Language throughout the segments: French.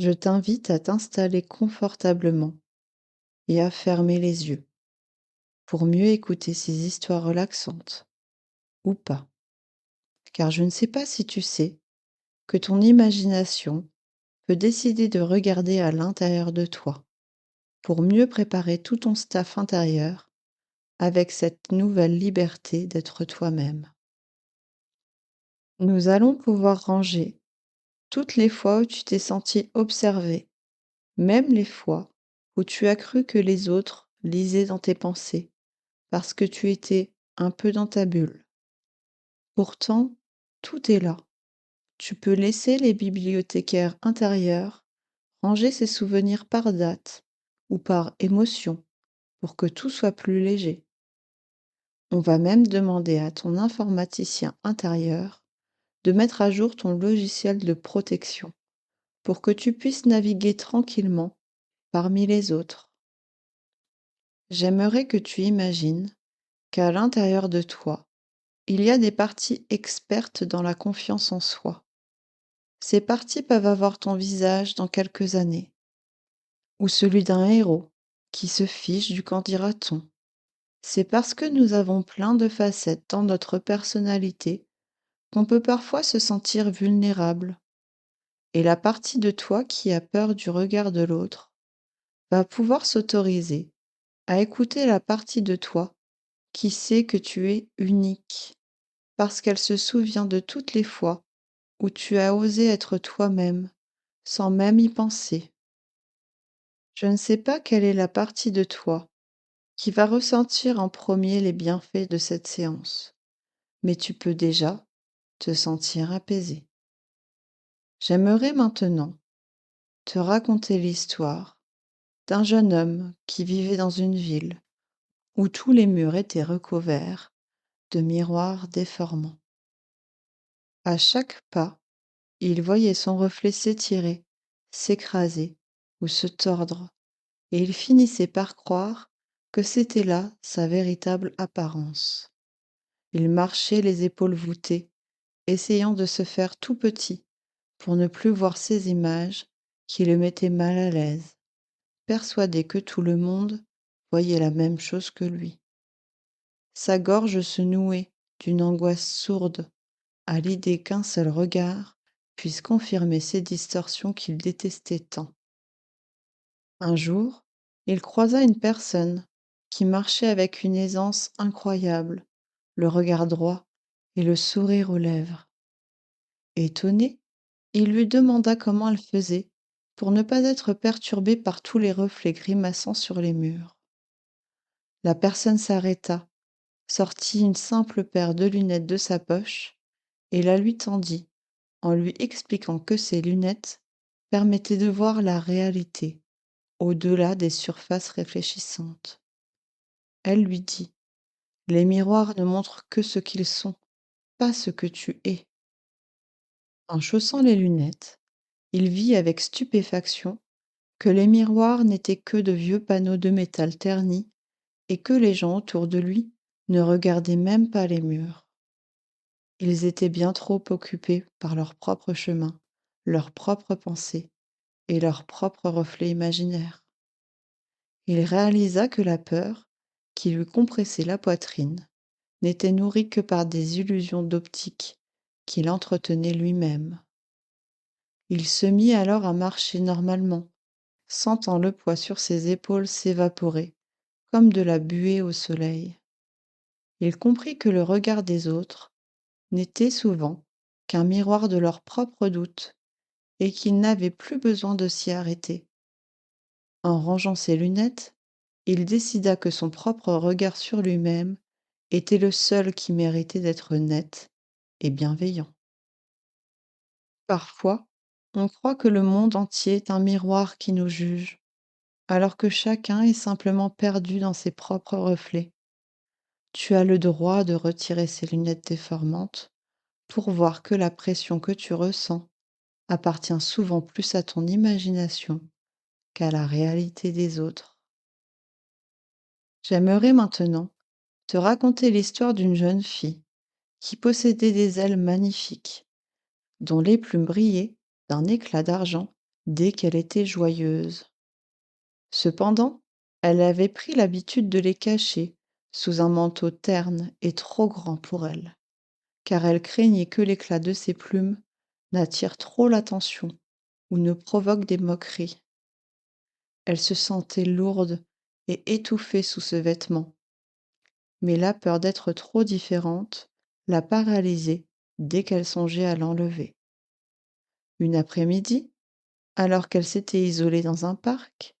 Je t'invite à t'installer confortablement et à fermer les yeux pour mieux écouter ces histoires relaxantes, ou pas. Car je ne sais pas si tu sais que ton imagination peut décider de regarder à l'intérieur de toi pour mieux préparer tout ton staff intérieur avec cette nouvelle liberté d'être toi-même. Nous allons pouvoir ranger toutes les fois où tu t'es senti observé, même les fois où tu as cru que les autres lisaient dans tes pensées parce que tu étais un peu dans ta bulle. Pourtant, tout est là. Tu peux laisser les bibliothécaires intérieurs ranger ses souvenirs par date ou par émotion pour que tout soit plus léger. On va même demander à ton informaticien intérieur de mettre à jour ton logiciel de protection pour que tu puisses naviguer tranquillement parmi les autres. J'aimerais que tu imagines qu'à l'intérieur de toi, il y a des parties expertes dans la confiance en soi. Ces parties peuvent avoir ton visage dans quelques années, ou celui d'un héros qui se fiche du qu'en dira-t-on. C'est parce que nous avons plein de facettes dans notre personnalité qu'on peut parfois se sentir vulnérable. Et la partie de toi qui a peur du regard de l'autre va pouvoir s'autoriser à écouter la partie de toi qui sait que tu es unique, parce qu'elle se souvient de toutes les fois où tu as osé être toi-même, sans même y penser. Je ne sais pas quelle est la partie de toi qui va ressentir en premier les bienfaits de cette séance, mais tu peux déjà te sentir apaisé. J'aimerais maintenant te raconter l'histoire d'un jeune homme qui vivait dans une ville où tous les murs étaient recouverts de miroirs déformants. À chaque pas, il voyait son reflet s'étirer, s'écraser ou se tordre, et il finissait par croire que c'était là sa véritable apparence. Il marchait les épaules voûtées, essayant de se faire tout petit pour ne plus voir ces images qui le mettaient mal à l'aise, persuadé que tout le monde voyait la même chose que lui. Sa gorge se nouait d'une angoisse sourde à l'idée qu'un seul regard puisse confirmer ces distorsions qu'il détestait tant. Un jour, il croisa une personne qui marchait avec une aisance incroyable, le regard droit et le sourire aux lèvres. Étonné, il lui demanda comment elle faisait pour ne pas être perturbée par tous les reflets grimaçants sur les murs. La personne s'arrêta, sortit une simple paire de lunettes de sa poche et la lui tendit, en lui expliquant que ces lunettes permettaient de voir la réalité, au-delà des surfaces réfléchissantes. Elle lui dit: «Les miroirs ne montrent que ce qu'ils sont, pas ce que tu es.» En chaussant les lunettes, il vit avec stupéfaction que les miroirs n'étaient que de vieux panneaux de métal ternis et que les gens autour de lui ne regardaient même pas les murs. Ils étaient bien trop occupés par leur propre chemin, leurs propres pensées et leurs propres reflets imaginaires. Il réalisa que la peur, qui lui compressait la poitrine, n'était nourrie que par des illusions d'optique qu'il entretenait lui-même. Il se mit alors à marcher normalement, sentant le poids sur ses épaules s'évaporer, comme de la buée au soleil. Il comprit que le regard des autres n'était souvent qu'un miroir de leurs propres doutes et qu'il n'avait plus besoin de s'y arrêter. En rangeant ses lunettes, il décida que son propre regard sur lui-même était le seul qui méritait d'être net et bienveillant. Parfois, on croit que le monde entier est un miroir qui nous juge, alors que chacun est simplement perdu dans ses propres reflets. Tu as le droit de retirer ces lunettes déformantes pour voir que la pression que tu ressens appartient souvent plus à ton imagination qu'à la réalité des autres. J'aimerais maintenant te raconter l'histoire d'une jeune fille qui possédait des ailes magnifiques, dont les plumes brillaient d'un éclat d'argent dès qu'elle était joyeuse. Cependant, elle avait pris l'habitude de les cacher sous un manteau terne et trop grand pour elle, car elle craignait que l'éclat de ses plumes n'attire trop l'attention ou ne provoque des moqueries. Elle se sentait lourde et étouffée sous ce vêtement, mais la peur d'être trop différente la paralysait dès qu'elle songeait à l'enlever. Une après-midi, alors qu'elle s'était isolée dans un parc,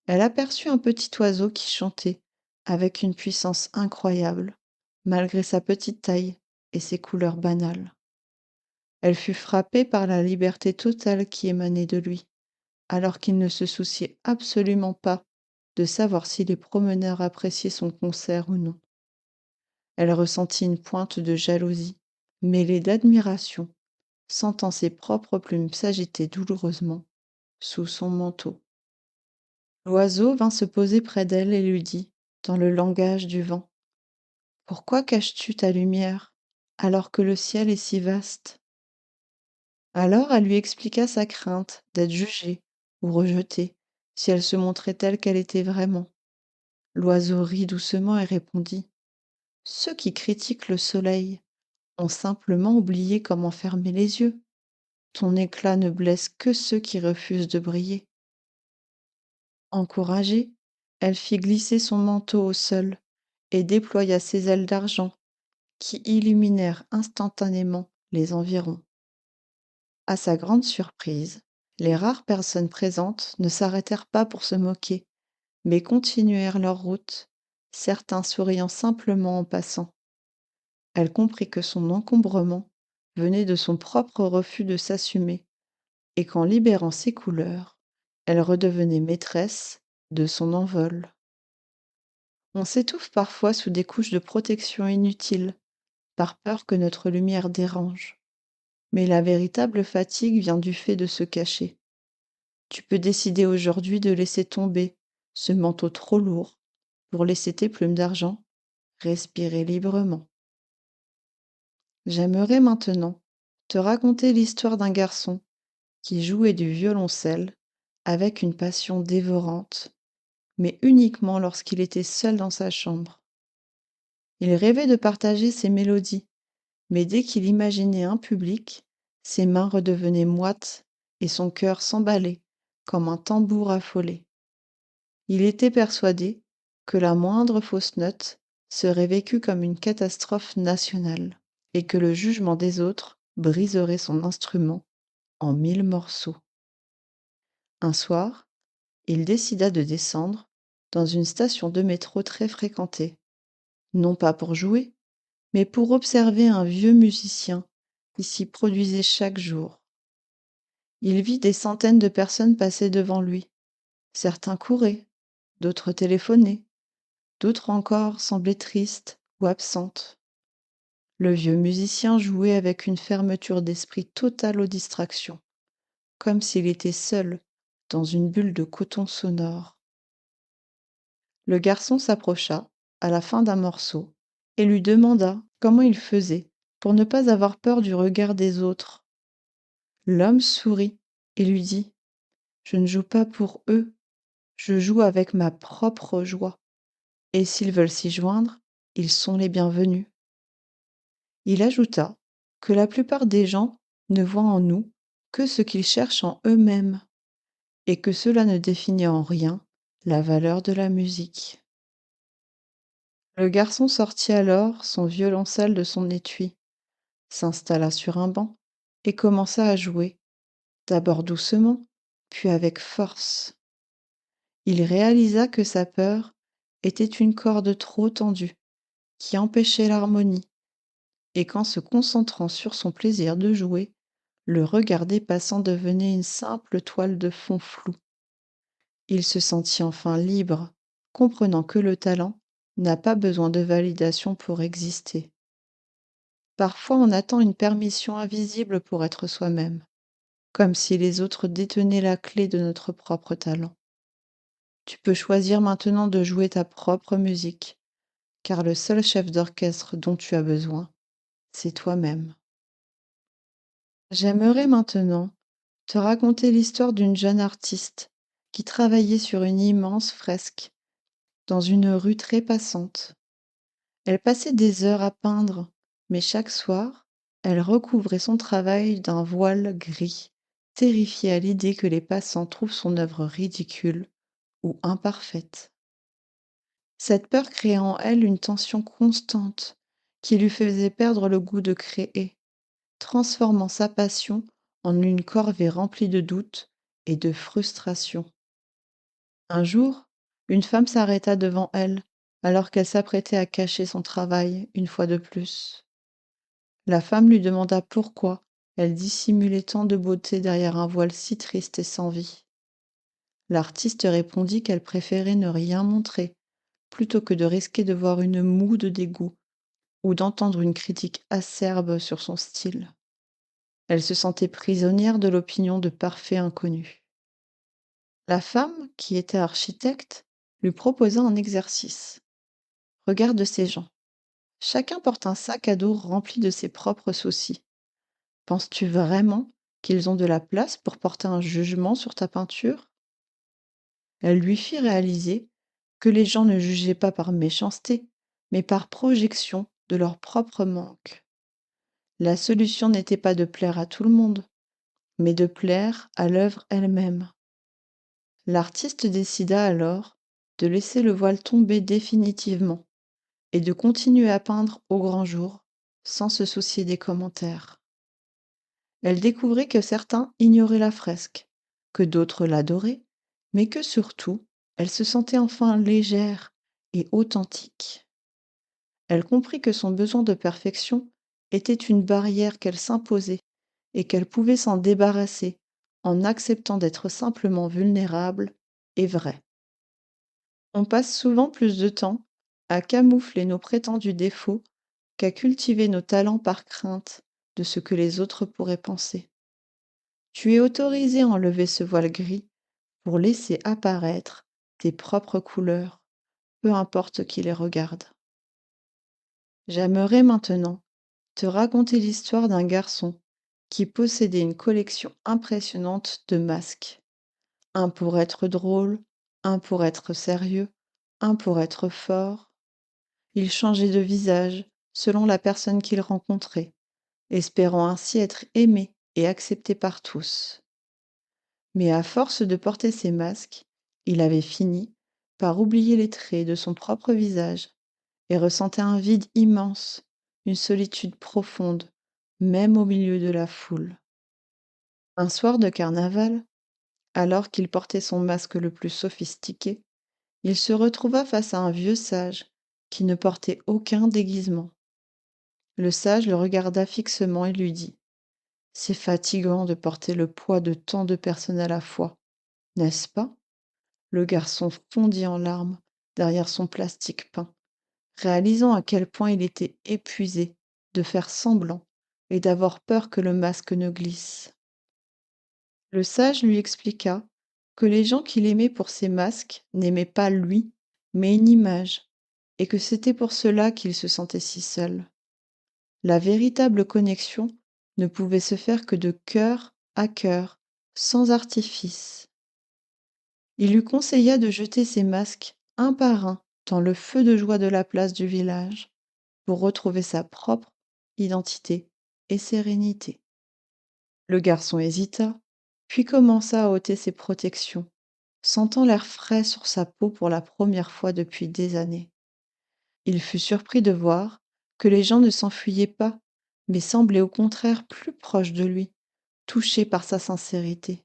elle aperçut un petit oiseau qui chantait avec une puissance incroyable, malgré sa petite taille et ses couleurs banales. Elle fut frappée par la liberté totale qui émanait de lui, alors qu'il ne se souciait absolument pas de savoir si les promeneurs appréciaient son concert ou non. Elle ressentit une pointe de jalousie, mêlée d'admiration, sentant ses propres plumes s'agiter douloureusement sous son manteau. L'oiseau vint se poser près d'elle et lui dit, dans le langage du vent: «Pourquoi caches-tu ta lumière, alors que le ciel est si vaste?» Alors elle lui expliqua sa crainte d'être jugée ou rejetée si elle se montrait telle qu'elle était vraiment. L'oiseau rit doucement et répondit: «Ceux qui critiquent le soleil ont simplement oublié comment fermer les yeux. Ton éclat ne blesse que ceux qui refusent de briller.» Encouragée, elle fit glisser son manteau au sol et déploya ses ailes d'argent qui illuminèrent instantanément les environs. À sa grande surprise, les rares personnes présentes ne s'arrêtèrent pas pour se moquer, mais continuèrent leur route, certains souriant simplement en passant. Elle comprit que son encombrement venait de son propre refus de s'assumer, et qu'en libérant ses couleurs, elle redevenait maîtresse de son envol. On s'étouffe parfois sous des couches de protection inutiles, par peur que notre lumière dérange. Mais la véritable fatigue vient du fait de se cacher. Tu peux décider aujourd'hui de laisser tomber ce manteau trop lourd pour laisser tes plumes d'argent respirer librement. J'aimerais maintenant te raconter l'histoire d'un garçon qui jouait du violoncelle avec une passion dévorante, mais uniquement lorsqu'il était seul dans sa chambre. Il rêvait de partager ses mélodies, mais dès qu'il imaginait un public, ses mains redevenaient moites et son cœur s'emballait comme un tambour affolé. Il était persuadé que la moindre fausse note serait vécue comme une catastrophe nationale et que le jugement des autres briserait son instrument en 1000 morceaux. Un soir, il décida de descendre dans une station de métro très fréquentée, non pas pour jouer, mais pour observer un vieux musicien qui s'y produisait chaque jour. Il vit des centaines de personnes passer devant lui. Certains couraient, d'autres téléphonaient, d'autres encore semblaient tristes ou absentes. Le vieux musicien jouait avec une fermeture d'esprit totale aux distractions, comme s'il était seul dans une bulle de coton sonore. Le garçon s'approcha, à la fin d'un morceau, et lui demanda comment il faisait pour ne pas avoir peur du regard des autres. L'homme sourit et lui dit: «Je ne joue pas pour eux, je joue avec ma propre joie, et s'ils veulent s'y joindre, ils sont les bienvenus.» Il ajouta que la plupart des gens ne voient en nous que ce qu'ils cherchent en eux-mêmes, et que cela ne définit en rien la valeur de la musique. Le garçon sortit alors son violoncelle de son étui, s'installa sur un banc et commença à jouer, d'abord doucement, puis avec force. Il réalisa que sa peur était une corde trop tendue qui empêchait l'harmonie, et qu'en se concentrant sur son plaisir de jouer, le regard des passants devenait une simple toile de fond floue. Il se sentit enfin libre, comprenant que le talent n'a pas besoin de validation pour exister. Parfois on attend une permission invisible pour être soi-même, comme si les autres détenaient la clé de notre propre talent. Tu peux choisir maintenant de jouer ta propre musique, car le seul chef d'orchestre dont tu as besoin, c'est toi-même. J'aimerais maintenant te raconter l'histoire d'une jeune artiste qui travaillait sur une immense fresque dans une rue très passante. Elle passait des heures à peindre, mais chaque soir, elle recouvrait son travail d'un voile gris, terrifiée à l'idée que les passants trouvent son œuvre ridicule ou imparfaite. Cette peur créait en elle une tension constante qui lui faisait perdre le goût de créer, transformant sa passion en une corvée remplie de doutes et de frustration. Un jour, une femme s'arrêta devant elle, alors qu'elle s'apprêtait à cacher son travail une fois de plus. La femme lui demanda pourquoi elle dissimulait tant de beauté derrière un voile si triste et sans vie. L'artiste répondit qu'elle préférait ne rien montrer, plutôt que de risquer de voir une moue de dégoût ou d'entendre une critique acerbe sur son style. Elle se sentait prisonnière de l'opinion de parfaits inconnus. La femme, qui était architecte, lui proposa un exercice. Regarde ces gens. Chacun porte un sac à dos rempli de ses propres soucis. Penses-tu vraiment qu'ils ont de la place pour porter un jugement sur ta peinture? Elle lui fit réaliser que les gens ne jugeaient pas par méchanceté, mais par projection de leur propre manque. La solution n'était pas de plaire à tout le monde, mais de plaire à l'œuvre elle-même. L'artiste décida alors de laisser le voile tomber définitivement et de continuer à peindre au grand jour, sans se soucier des commentaires. Elle découvrit que certains ignoraient la fresque, que d'autres l'adoraient, mais que surtout, elle se sentait enfin légère et authentique. Elle comprit que son besoin de perfection était une barrière qu'elle s'imposait et qu'elle pouvait s'en débarrasser en acceptant d'être simplement vulnérable et vraie. On passe souvent plus de temps à camoufler nos prétendus défauts qu'à cultiver nos talents par crainte de ce que les autres pourraient penser. Tu es autorisé à enlever ce voile gris pour laisser apparaître tes propres couleurs, peu importe qui les regarde. J'aimerais maintenant te raconter l'histoire d'un garçon qui possédait une collection impressionnante de masques. Un pour être drôle, un pour être sérieux, un pour être fort. Il changeait de visage selon la personne qu'il rencontrait, espérant ainsi être aimé et accepté par tous. Mais à force de porter ces masques, il avait fini par oublier les traits de son propre visage et ressentait un vide immense, une solitude profonde, même au milieu de la foule. Un soir de carnaval, alors qu'il portait son masque le plus sophistiqué, il se retrouva face à un vieux sage qui ne portait aucun déguisement. Le sage le regarda fixement et lui dit: C'est fatigant de porter le poids de tant de personnes à la fois, n'est-ce pas? Le garçon fondit en larmes derrière son plastique peint, réalisant à quel point il était épuisé de faire semblant et d'avoir peur que le masque ne glisse. Le sage lui expliqua que les gens qu'il aimait pour ses masques n'aimaient pas lui, mais une image, et que c'était pour cela qu'il se sentait si seul. La véritable connexion ne pouvait se faire que de cœur à cœur, sans artifice. Il lui conseilla de jeter ses masques un par un dans le feu de joie de la place du village pour retrouver sa propre identité et sérénité. Le garçon hésita, puis commença à ôter ses protections, sentant l'air frais sur sa peau pour la première fois depuis des années. Il fut surpris de voir que les gens ne s'enfuyaient pas, mais semblaient au contraire plus proches de lui, touchés par sa sincérité.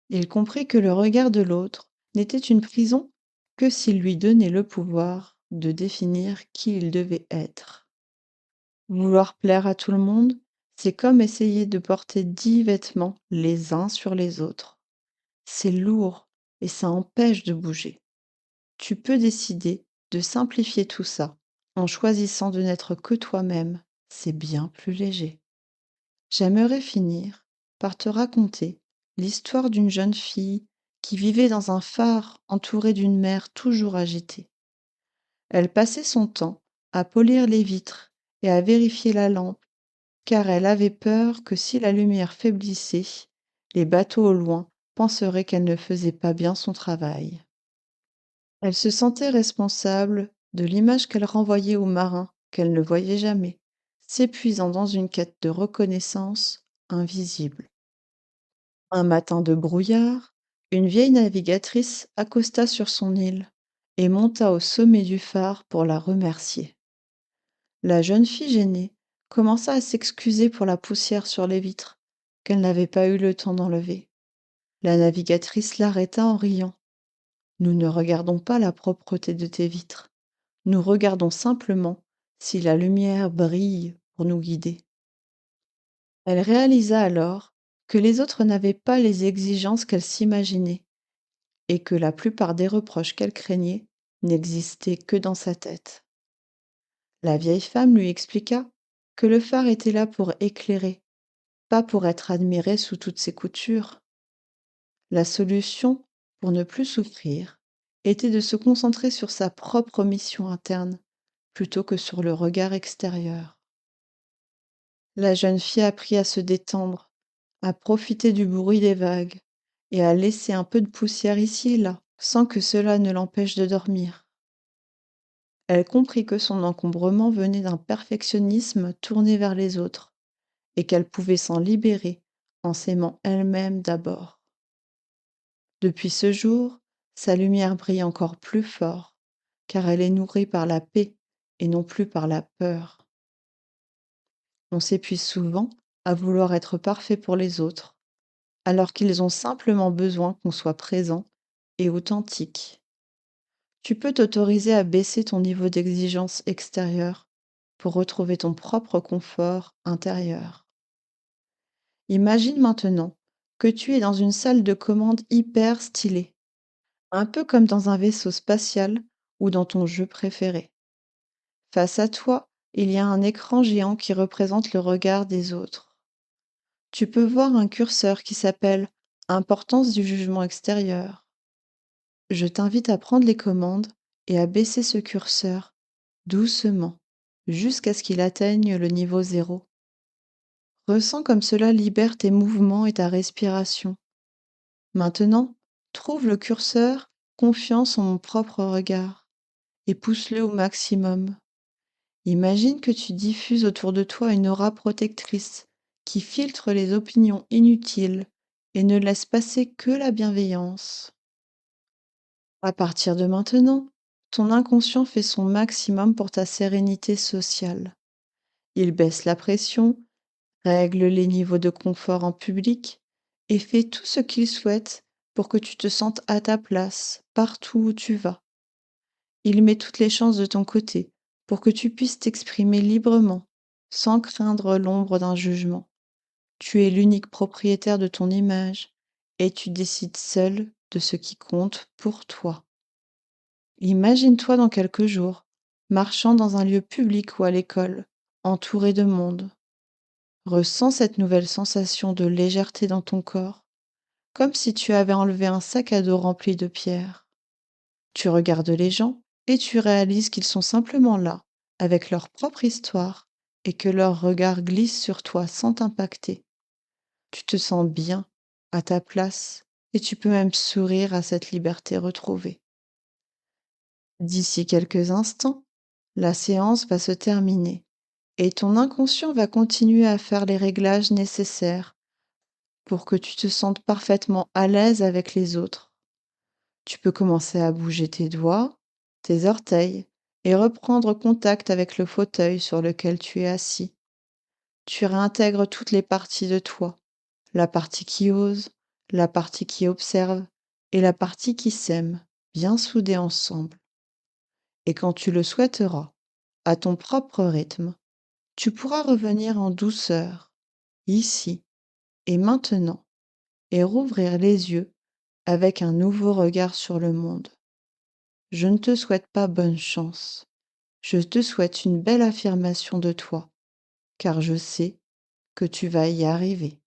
Il comprit que le regard de l'autre n'était une prison que s'il lui donnait le pouvoir de définir qui il devait être. Vouloir plaire à tout le monde, c'est comme essayer de porter 10 vêtements les uns sur les autres. C'est lourd et ça empêche de bouger. Tu peux décider de simplifier tout ça en choisissant de n'être que toi-même. C'est bien plus léger. J'aimerais finir par te raconter l'histoire d'une jeune fille qui vivait dans un phare entouré d'une mer toujours agitée. Elle passait son temps à polir les vitres et à vérifier la lampe, car elle avait peur que si la lumière faiblissait, Les bateaux au loin penseraient qu'elle ne faisait pas bien son travail. Elle se sentait responsable de l'image qu'elle renvoyait aux marins qu'elle ne voyait jamais, s'épuisant dans une quête de reconnaissance invisible. Un matin de brouillard, une vieille navigatrice accosta sur son île et monta au sommet du phare pour la remercier. La jeune fille gênée commença à s'excuser pour la poussière sur les vitres, qu'elle n'avait pas eu le temps d'enlever. La navigatrice l'arrêta en riant. Nous ne regardons pas la propreté de tes vitres. Nous regardons simplement si la lumière brille pour nous guider. Elle réalisa alors que les autres n'avaient pas les exigences qu'elle s'imaginait et que la plupart des reproches qu'elle craignait n'existaient que dans sa tête. La vieille femme lui expliqua que le phare était là pour éclairer, pas pour être admiré sous toutes ses coutures. La solution, pour ne plus souffrir, était de se concentrer sur sa propre mission interne plutôt que sur le regard extérieur. La jeune fille apprit à se détendre, à profiter du bruit des vagues et à laisser un peu de poussière ici et là, sans que cela ne l'empêche de dormir. Elle comprit que son encombrement venait d'un perfectionnisme tourné vers les autres, et qu'elle pouvait s'en libérer en s'aimant elle-même d'abord. Depuis ce jour, sa lumière brille encore plus fort, car elle est nourrie par la paix et non plus par la peur. On s'épuise souvent à vouloir être parfait pour les autres, alors qu'ils ont simplement besoin qu'on soit présent et authentique. Tu peux t'autoriser à baisser ton niveau d'exigence extérieure pour retrouver ton propre confort intérieur. Imagine maintenant que tu es dans une salle de commande hyper stylée, un peu comme dans un vaisseau spatial ou dans ton jeu préféré. Face à toi, il y a un écran géant qui représente le regard des autres. Tu peux voir un curseur qui s'appelle Importance du jugement extérieur. Je t'invite à prendre les commandes et à baisser ce curseur doucement jusqu'à ce qu'il atteigne le niveau 0. Ressens comme cela libère tes mouvements et ta respiration. Maintenant, trouve le curseur Confiance en mon propre regard et pousse-le au maximum. Imagine que tu diffuses autour de toi une aura protectrice qui filtre les opinions inutiles et ne laisse passer que la bienveillance. À partir de maintenant, ton inconscient fait son maximum pour ta sérénité sociale. Il baisse la pression, règle les niveaux de confort en public et fait tout ce qu'il souhaite pour que tu te sentes à ta place partout où tu vas. Il met toutes les chances de ton côté pour que tu puisses t'exprimer librement, sans craindre l'ombre d'un jugement. Tu es l'unique propriétaire de ton image et tu décides seul de ce qui compte pour toi. Imagine-toi dans quelques jours, marchant dans un lieu public ou à l'école, entouré de monde. Ressens cette nouvelle sensation de légèreté dans ton corps, comme si tu avais enlevé un sac à dos rempli de pierres. Tu regardes les gens et tu réalises qu'ils sont simplement là, avec leur propre histoire, et que leur regard glisse sur toi sans t'impacter. Tu te sens bien, à ta place, et tu peux même sourire à cette liberté retrouvée. D'ici quelques instants, la séance va se terminer, et ton inconscient va continuer à faire les réglages nécessaires pour que tu te sentes parfaitement à l'aise avec les autres. Tu peux commencer à bouger tes doigts, tes orteils et reprendre contact avec le fauteuil sur lequel tu es assis. Tu réintègres toutes les parties de toi, la partie qui ose, la partie qui observe et la partie qui s'aime, bien soudées ensemble. Et quand tu le souhaiteras, à ton propre rythme, tu pourras revenir en douceur, ici et maintenant, et rouvrir les yeux avec un nouveau regard sur le monde. Je ne te souhaite pas bonne chance. Je te souhaite une belle affirmation de toi, car je sais que tu vas y arriver.